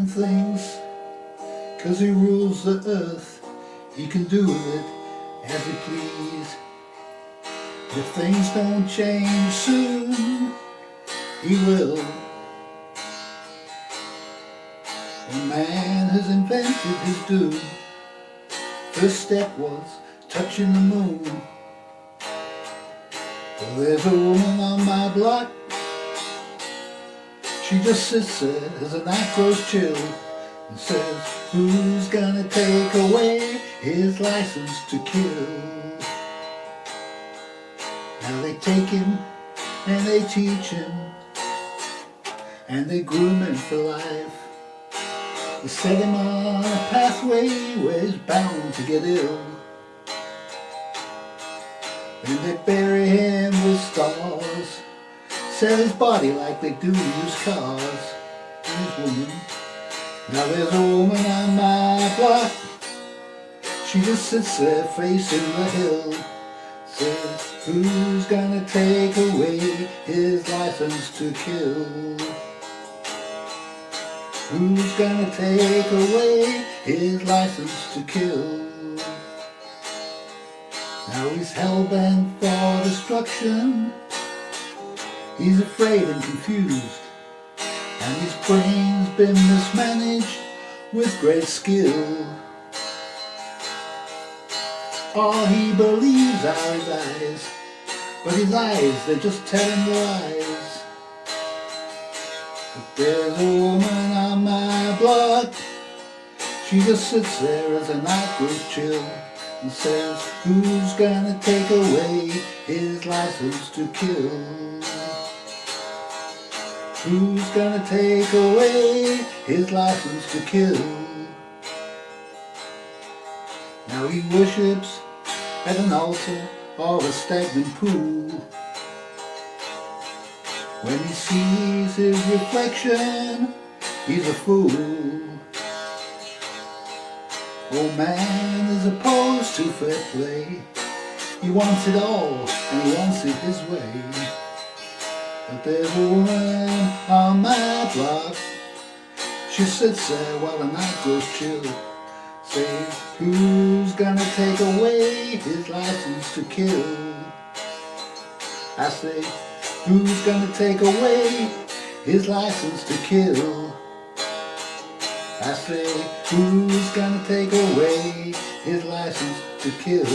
and things, 'cause he rules the earth. He can do with it as he please. If things don't change soon, he will. When man has invented his doom, first step was touching the moon. Well, there's a woman on my block. She just sits there as the night grows chill and says, who's gonna take away his license to kill? Now they take him and they teach him and they groom him for life. They set him on a pathway where he's bound to get ill. Then they bury him with stars, sell his body like they do used cars. And this woman, now there's a woman on my block. She just sits there facing the hill, says, who's gonna take away his license to kill? Who's gonna take away his license to kill? Now he's hell-bent for destruction. He's afraid and confused, and his brain's been mismanaged with great skill. All he believes are his eyes, but his eyes, they just tell him lies. But there's a woman on my block. She just sits there as the night grows chill and says, who's gonna take away his license to kill? Who's gonna take away his license to kill? Now he worships at an altar or a stagnant pool. When he sees his reflection, he's a fool. Oh, man is opposed to fair play. He wants it all and he wants it his way. But there's a woman on my block. She sits there while the night grows chill, says, who's gonna take away his license to kill? I say, who's gonna take away his license to kill? I say, who's gonna take away his license to kill?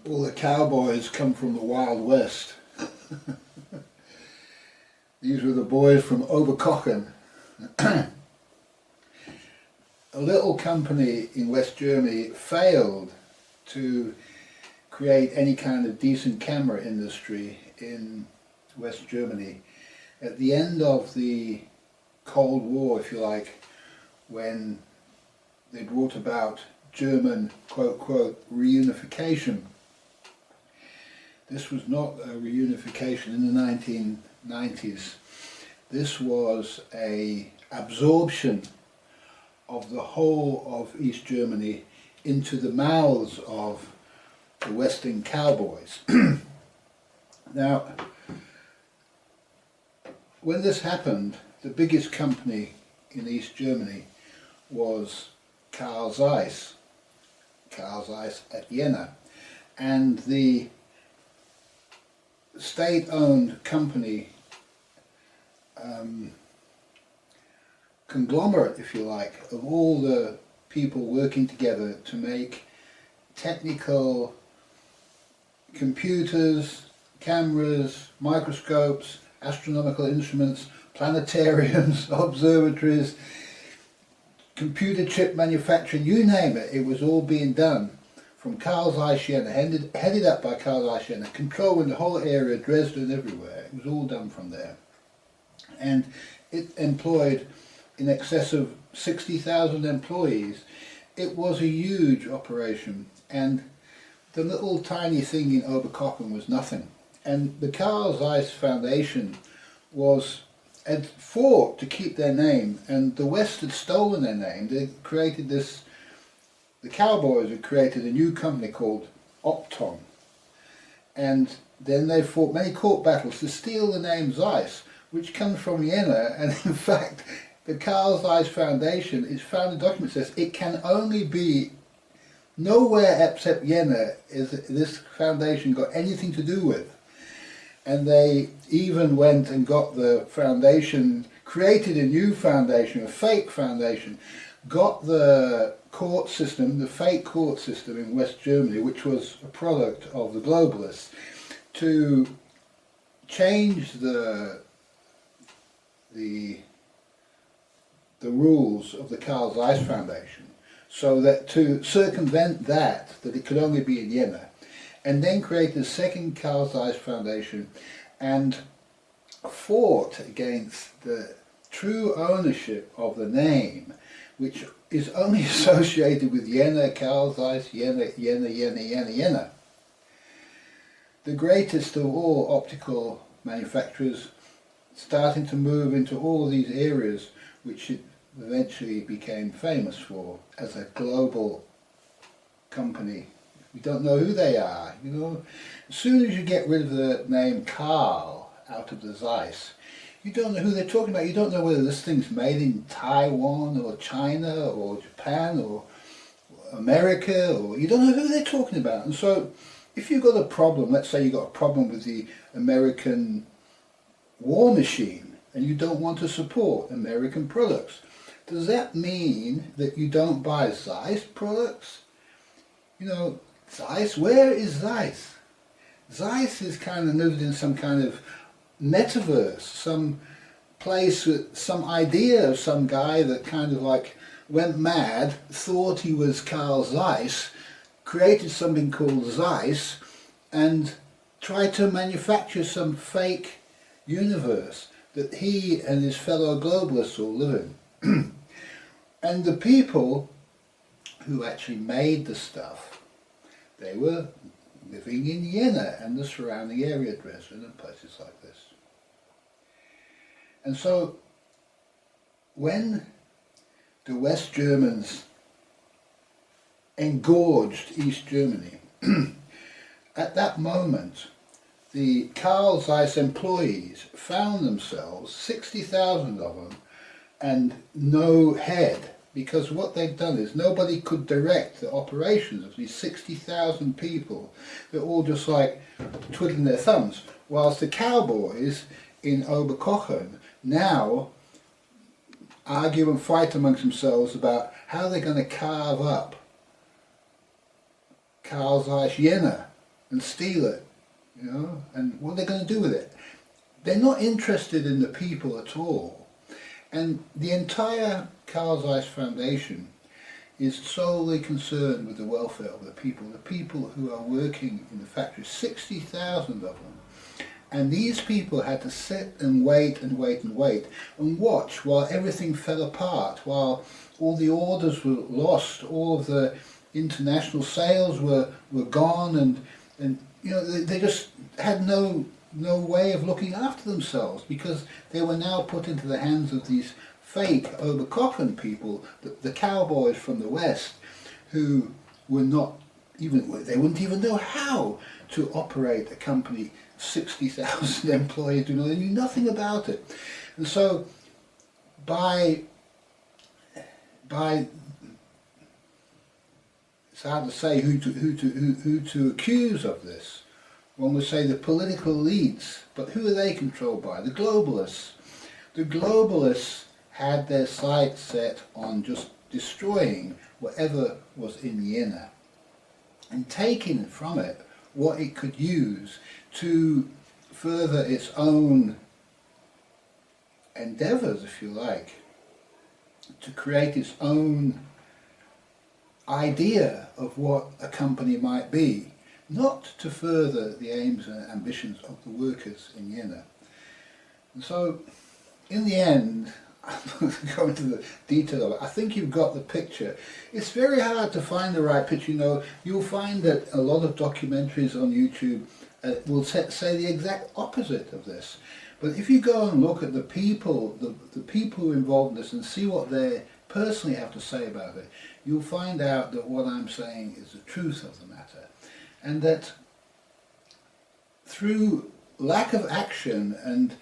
All the cowboys come from the Wild West. These were the boys from Oberkochen. A little company in West Germany failed to create any kind of decent camera industry in West Germany. At the end of the Cold War, if you like, when they brought about German quote reunification. This was not a reunification in the 1990s. This was a absorption of the whole of East Germany into the mouths of the Western cowboys. Now, when this happened, the biggest company in East Germany was Carl Zeiss at Jena, and the state-owned company, conglomerate, if you like, of all the people working together to make technical computers, cameras, microscopes, astronomical instruments, planetariums, observatories, computer chip manufacturing, you name it, it was all being done from Carl Zeiss Jena, headed up by Carl Zeiss Jena, controlling the whole area, Dresden, everywhere. It was all done from there. And it employed in excess of 60,000 employees. It was a huge operation, and the little tiny thing in Oberkochen was nothing. And the Carl Zeiss Foundation had fought to keep their name, and the West had stolen their name. They created this, the cowboys had created a new company called Opton, and then they fought many court battles to steal the name Zeiss, which comes from Jena, and in fact the Carl Zeiss Foundation, its founding document says it can only be nowhere except Jena is this foundation got anything to do with. And they even went and got the foundation, created a new foundation, a fake foundation, got the court system, the fake court system in West Germany, which was a product of the globalists, to change the rules of the Carl Zeiss Foundation, so that to circumvent that it could only be in Jena, and then created a second Carl Zeiss Foundation and fought against the true ownership of the name, which is only associated with Jena, Carl Zeiss, Jena, Jena, Jena, Jena, Jena. The greatest of all optical manufacturers, starting to move into all these areas which it eventually became famous for as a global company. We don't know who they are, you know. As soon as you get rid of the name Carl out of the Zeiss, you don't know who they're talking about. You don't know whether this thing's made in Taiwan or China or Japan or America, or you don't know who they're talking about. And so if you've got a problem, let's say you've got a problem with the American war machine and you don't want to support American products, does that mean that you don't buy Zeiss products? You know, Zeiss, where is Zeiss? Zeiss is kind of lived in some kind of metaverse, some place with some idea of some guy that kind of like went mad, thought he was Carl Zeiss, created something called Zeiss, and tried to manufacture some fake universe that he and his fellow globalists all live in. And the people who actually made the stuff, they were living in Jena and the surrounding area, Dresden and places like this. And so when the West Germans engorged East Germany, at that moment the Carl Zeiss employees found themselves, 60,000 of them, and no head, because what they'd done is nobody could direct the operations of these 60,000 people. They're all just like twiddling their thumbs, whilst the cowboys in Oberkochen now argue and fight amongst themselves about how they're going to carve up Carl Zeiss Jena and steal it, you know, and what they're going to do with it. They're not interested in the people at all. And the entire Carl Zeiss Foundation is solely concerned with the welfare of the people who are working in the factory, 60,000 of them. And these people had to sit and wait and wait and wait and watch while everything fell apart, while all the orders were lost, all of the international sales were gone, and you know, they just had no way of looking after themselves, because they were now put into the hands of these fake Oberkochen people, the cowboys from the West, who were not even, they wouldn't even know how to operate a company, 60,000 employees, you know, they knew nothing about it. And so by it's hard to say who to accuse of this, one would say the political elites, but who are they controlled by? The globalists. The globalists had their sights set on just destroying whatever was in Jena and taking from it what it could use to further its own endeavours, if you like, to create its own idea of what a company might be, not to further the aims and ambitions of the workers in Jena. And so, in the end, I'm not going to go into the detail of it. I think you've got the picture. It's very hard to find the right picture. You know, you'll find that a lot of documentaries on YouTube will say the exact opposite of this. But if you go and look at the people, the people who are involved in this and see what they personally have to say about it, you'll find out that what I'm saying is the truth of the matter. And that through lack of action and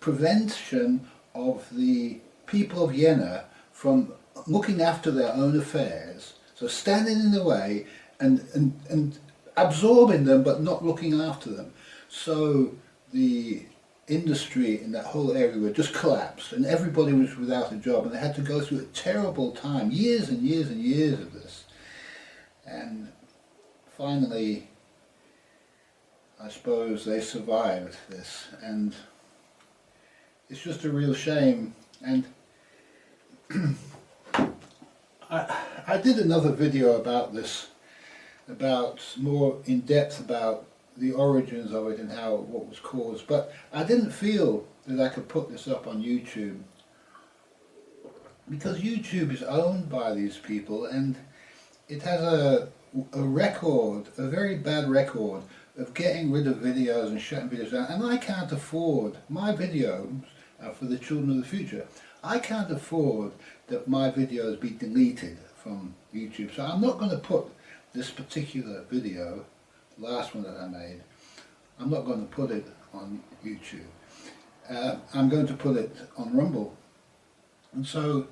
prevention of the people of Jena from looking after their own affairs, so standing in the way and absorbing them but not looking after them, so the industry in that whole area just collapsed and everybody was without a job, and they had to go through a terrible time, years and years and years of this. And finally, I suppose they survived this, and it's just a real shame. And I did another video about this, about more in depth about the origins of it and how what was caused, but I didn't feel that I could put this up on YouTube because YouTube is owned by these people and it has a record, a very bad record of getting rid of videos and shutting videos down, and I can't afford my videos for the children of the future. I can't afford that my videos be deleted from YouTube, so I'm not going to put this particular video, the last one that I made, I'm not going to put it on YouTube. I'm going to put it on Rumble. And so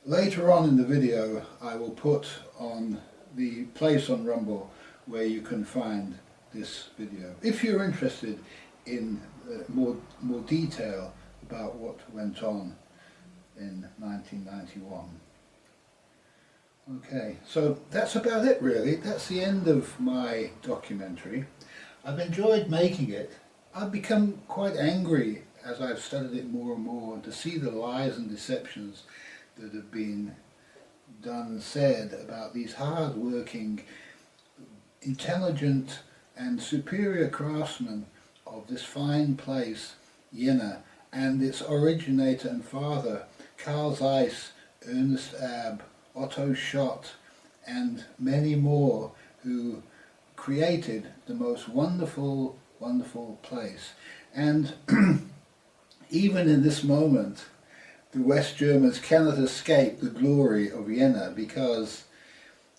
later on in the video I will put on the place on Rumble where you can find this video, if you're interested in more detail about what went on in 1991. Okay, so that's about it really. That's the end of my documentary. I've enjoyed making it. I've become quite angry as I've studied it more and more to see the lies and deceptions that have been done and said about these hard-working, intelligent and superior craftsmen of this fine place, Jena, and its originator and father, Carl Zeiss, Ernest Abbe, Otto Schott, and many more who created the most wonderful, wonderful place. And even in this moment, the West Germans cannot escape the glory of Jena, because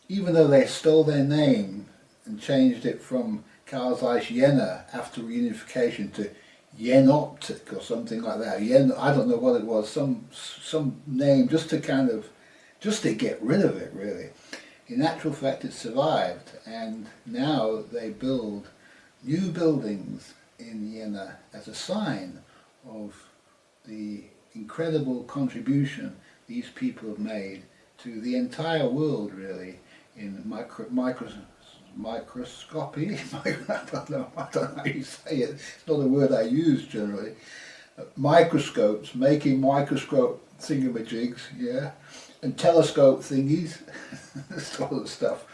even though they stole their name and changed it from Carl Zeiss Jena after reunification to Meyer-Optik or something like that, I don't know what it was, some name just to get rid of it really. In actual fact it survived, and now they build new buildings in Jena as a sign of the incredible contribution these people have made to the entire world really in microscopy. I don't know how you say it, it's not a word I use generally. Microscopes, making microscope thingamajigs, yeah, and telescope thingies, sort of stuff.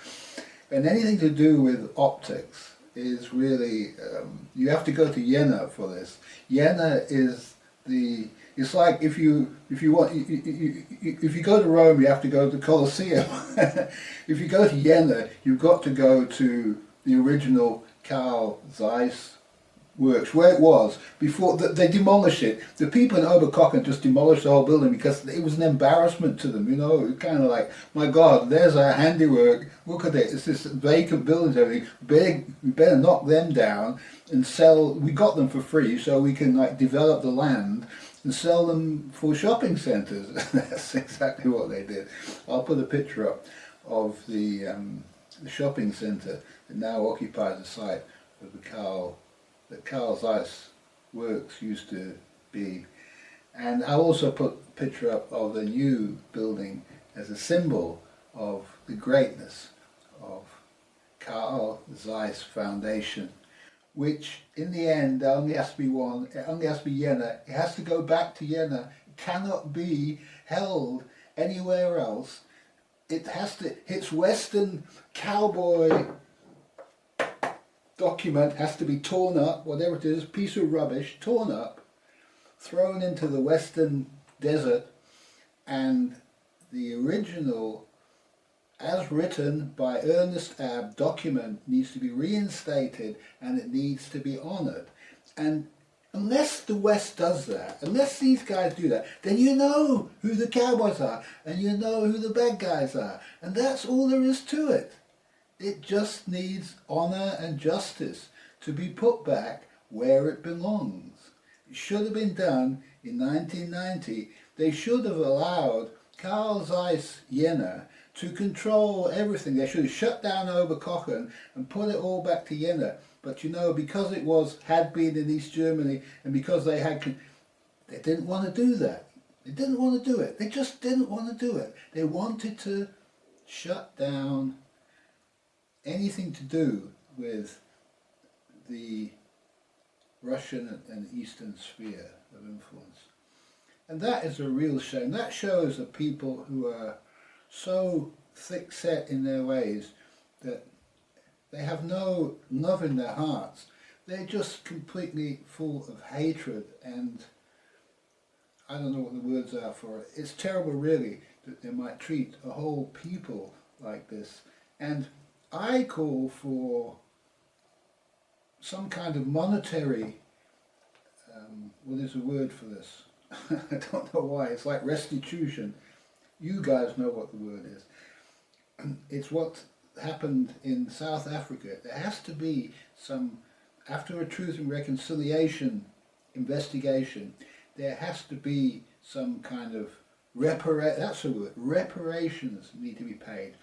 And anything to do with optics is really, you have to go to Jena for this. Jena is it's like if you go to Rome, you have to go to the Colosseum. If you go to Jena, you've got to go to the original Carl Zeiss works, where it was before they demolished it. The people in Oberkochen just demolished the whole building because it was an embarrassment to them, you know. It was kind of like, my God, there's our handiwork, look at it, it's this vacant buildings, everything, we better knock them down and sell. We got them for free so we can like develop the land and sell them for shopping centres. That's exactly what they did. I'll put a picture up of the shopping centre that now occupies the site of that Carl Zeiss works used to be. And I also put a picture up of the new building as a symbol of the greatness of Carl Zeiss Foundation, which in the end only has to be one, it only has to be Jena, it has to go back to Jena, it cannot be held anywhere else. It has to, its Western cowboy document has to be torn up, whatever it is, piece of rubbish, torn up, thrown into the Western desert, and the original, as written by Ernest Abbe, document needs to be reinstated and it needs to be honoured. And unless the West does that, unless these guys do that, then you know who the cowboys are and you know who the bad guys are. And that's all there is to it. It just needs honour and justice to be put back where it belongs. It should have been done in 1990. They should have allowed Carl Zeiss Jena to control everything. They should have shut down Oberkochen and put it all back to Jena. But you know, because it had been in East Germany, and because they didn't want to do that. They didn't want to do it. They just didn't want to do it. They wanted to shut down anything to do with the Russian and Eastern sphere of influence. And that is a real shame. That shows that people who are so thick-set in their ways that they have no love in their hearts. They're just completely full of hatred, and I don't know what the words are for it. It's terrible, really, that they might treat a whole people like this. And I call for some kind of monetary, what is the word for this? I don't know why, it's like restitution. You guys know what the word is. It's what happened in South Africa. There has to be some, after a Truth and Reconciliation investigation, there has to be some kind of that's the word, reparations need to be paid.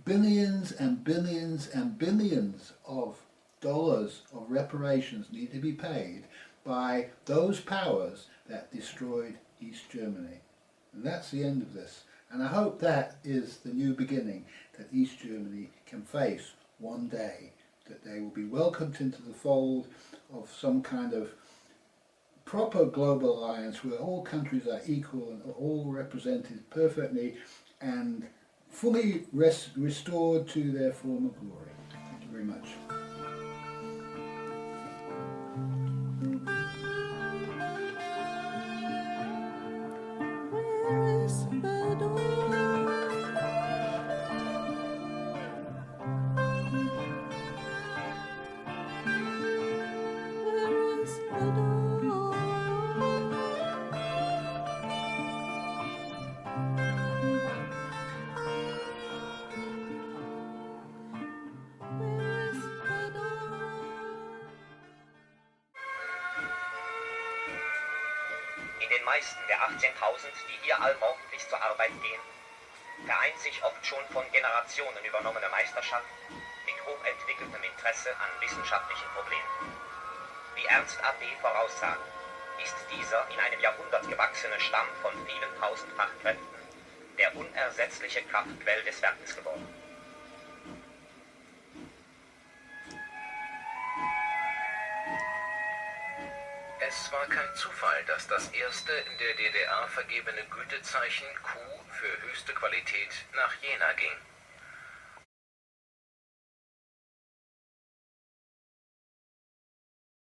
Billions and billions and billions of dollars of reparations need to be paid by those powers that destroyed East Germany. And that's the end of this. And I hope that is the new beginning that East Germany can face one day, that they will be welcomed into the fold of some kind of proper global alliance where all countries are equal and are all represented perfectly and fully restored to their former glory. Thank you very much. Where is the door? Where is the door? Where is the door? In den meisten der 18.000, die hier allmorgendlich zur Arbeit gehen, vereint sich oft schon von Generationen übernommene Meisterschaft mit hochentwickeltem Interesse an wissenschaftlichen Problemen. Wie Ernst A.B. voraussagt, ist dieser in einem Jahrhundert gewachsene Stamm von vielen tausend Fachkräften der unersetzliche Kraftquell des Werkes geworden. Es war kein Zufall, dass das erste in der DDR vergebene Gütezeichen Q für höchste Qualität nach Jena ging.